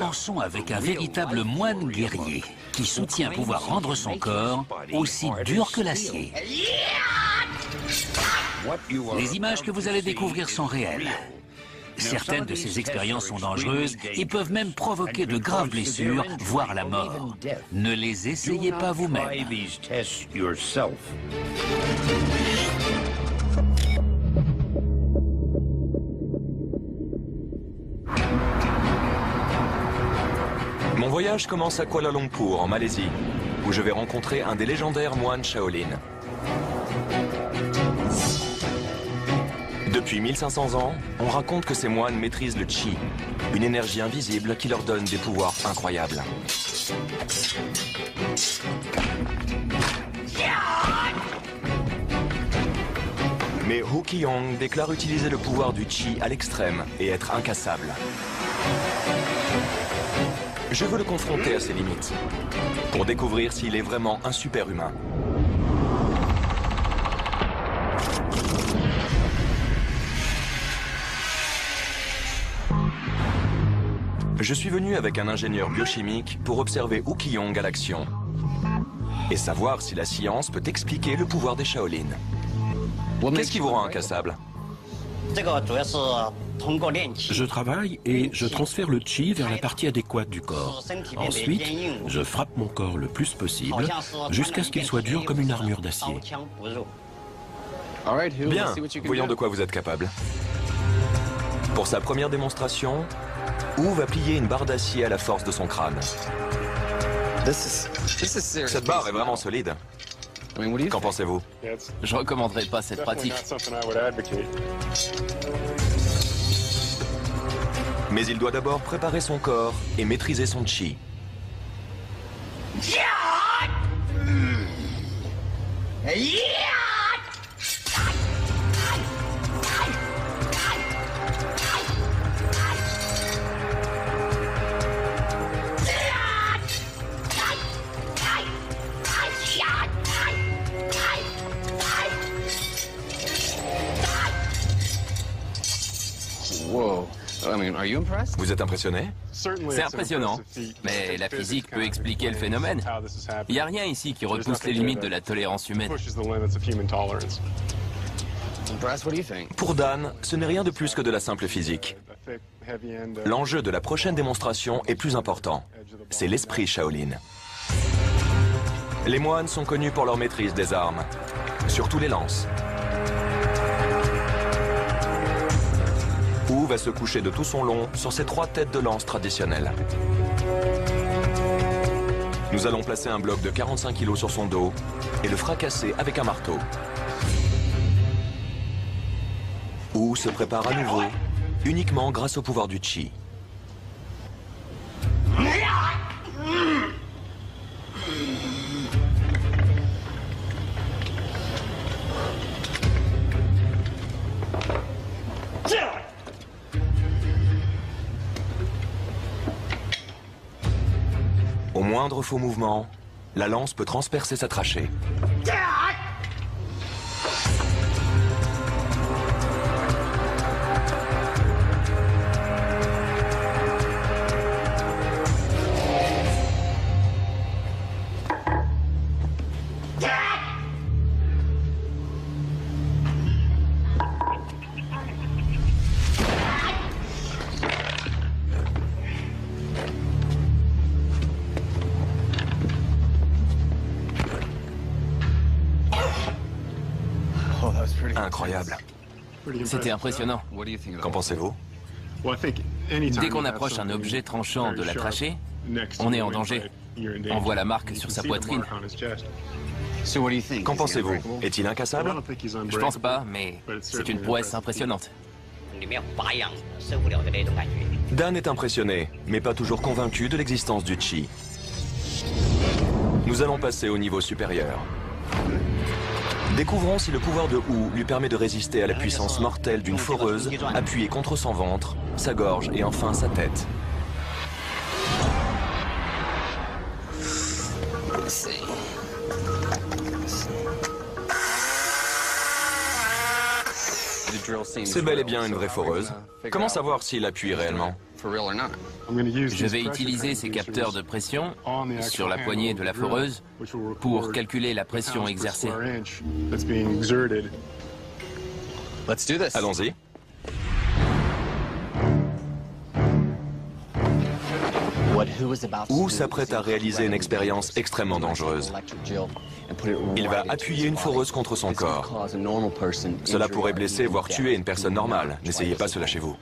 commençons avec un véritable moine guerrier qui soutient pouvoir rendre son corps aussi dur que l'acier. Les images que vous allez découvrir sont réelles. Certaines de ces expériences sont dangereuses et peuvent même provoquer de graves blessures, voire la mort. Ne les essayez pas vous-même. Mon voyage commence à Kuala Lumpur, en Malaisie, où je vais rencontrer un des légendaires moines Shaolin. Depuis 1500 ans, on raconte que ces moines maîtrisent le Qi, une énergie invisible qui leur donne des pouvoirs incroyables. Mais Hu Qiyong déclare utiliser le pouvoir du Qi à l'extrême et être incassable. Je veux le confronter à ses limites, pour découvrir s'il est vraiment un super-humain. Je suis venu avec un ingénieur biochimique pour observer Hu Qiyong à l'action et savoir si la science peut expliquer le pouvoir des Shaolin. Qu'est-ce qui vous rend incassable? Je travaille et je transfère le chi vers la partie adéquate du corps. Ensuite, je frappe mon corps le plus possible jusqu'à ce qu'il soit dur comme une armure d'acier. Bien, voyons de quoi vous êtes capable. Pour sa première démonstration, Hu va plier une barre d'acier à la force de son crâne. Cette barre est vraiment solide. Qu'en pensez-vous? Je recommanderais pas cette pratique. Mais il doit d'abord préparer son corps et maîtriser son chi. Vous êtes impressionné? C'est impressionnant, mais la physique peut expliquer le phénomène. Il n'y a rien ici qui repousse les limites de la tolérance humaine. Pour Dan, ce n'est rien de plus que de la simple physique. L'enjeu de la prochaine démonstration est plus important. C'est l'esprit Shaolin. Les moines sont connus pour leur maîtrise des armes, surtout les lances. Hu va se coucher de tout son long sur ses 3 têtes de lance traditionnelles. Nous allons placer un bloc de 45 kg sur son dos et le fracasser avec un marteau. Hu se prépare à nouveau, uniquement grâce au pouvoir du Qi. Au moindre faux mouvement, la lance peut transpercer sa trachée. Incroyable. C'était impressionnant. Qu'en pensez-vous? Dès qu'on approche un objet tranchant de la trachée, on est en danger. On voit la marque sur sa poitrine. Qu'en pensez-vous? Est-il incassable? Je pense pas, mais c'est une prouesse impressionnante. Dan est impressionné, mais pas toujours convaincu de l'existence du Qi. Nous allons passer au niveau supérieur. Découvrons si le pouvoir de Hu lui permet de résister à la puissance mortelle d'une foreuse appuyée contre son ventre, sa gorge et enfin sa tête. C'est bel et bien une vraie foreuse. Comment savoir s'il appuie réellement? Je vais utiliser ces capteurs de pression sur la poignée de la foreuse pour calculer la pression exercée. Allons-y. Wu s'apprête à réaliser une expérience extrêmement dangereuse. Il va appuyer une foreuse contre son corps. Cela pourrait blesser, voire tuer une personne normale. N'essayez pas cela chez vous.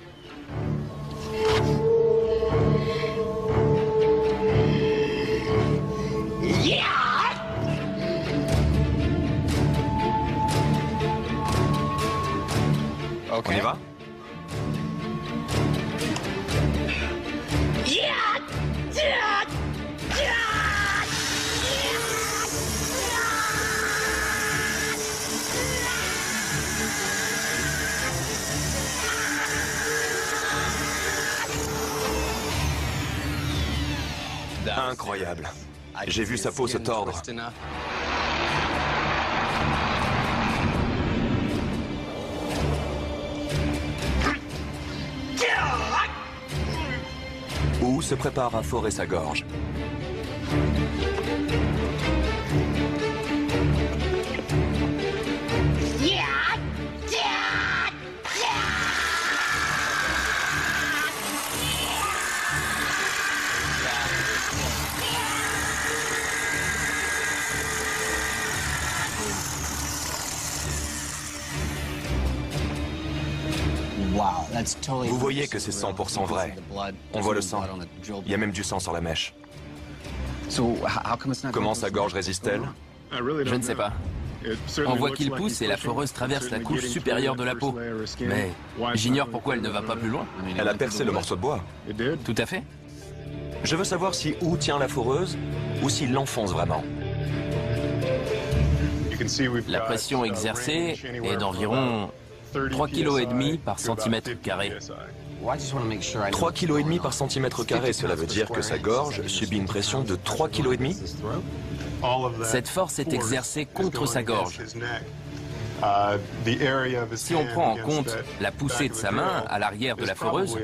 On y va? Incroyable. J'ai vu sa peau se tordre. Wu se prépare à forer sa gorge. Vous voyez que c'est 100% vrai. On voit le sang. Il y a même du sang sur la mèche. Comment sa gorge résiste-t-elle? Je ne sais pas. On voit qu'il pousse et la foreuse traverse la couche supérieure de la peau. Mais j'ignore pourquoi elle ne va pas plus loin. Elle a percé le morceau de bois. Tout à fait. Je veux savoir si Wu tient la foreuse ou s'il l'enfonce vraiment. La pression exercée est d'environ 3,5 kg par centimètre carré. 3,5 kg par centimètre carré, cela veut dire que sa gorge subit une pression de 3,5 kg. Cette force est exercée contre sa gorge. Si on prend en compte la poussée de sa main à l'arrière de la foreuse,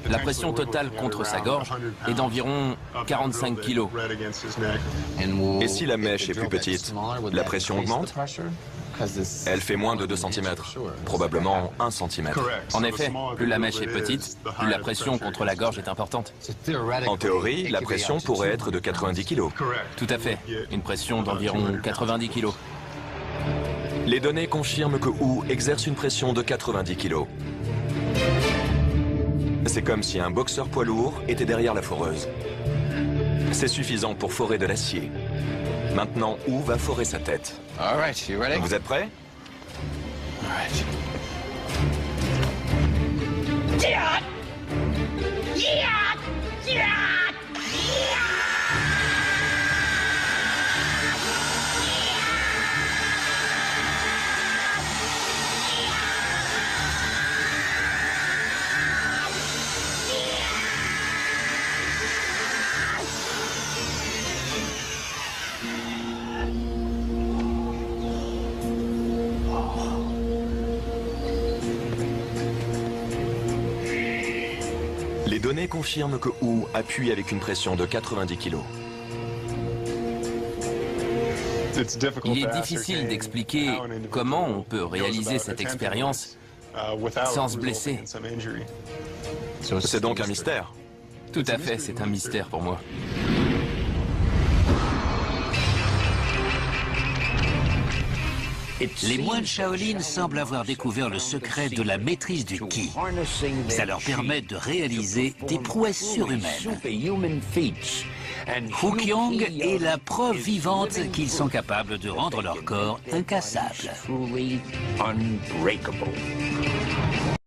la pression totale contre sa gorge est d'environ 45 kg. Et si la mèche est plus petite, la pression augmente? Elle fait moins de 2 cm, probablement 1 cm. En effet, plus la mèche est petite, plus la pression contre la gorge est importante. En théorie, la pression pourrait être de 90 kg. Tout à fait, une pression d'environ 90 kg. Les données confirment que Wu exerce une pression de 90 kg. C'est comme si un boxeur poids lourd était derrière la foreuse. C'est suffisant pour forer de l'acier. Maintenant, Wu va forer sa tête. Vous êtes prêts? Les données confirment que Wu appuie avec une pression de 90 kg. Il est difficile d'expliquer comment on peut réaliser cette expérience sans se blesser. C'est donc un mystère. Tout à fait, c'est un mystère pour moi. Les moines Shaolin semblent avoir découvert le secret de la maîtrise du ki. Ça leur permet de réaliser des prouesses surhumaines. Hu Qiong est la preuve vivante qu'ils sont capables de rendre leur corps incassable.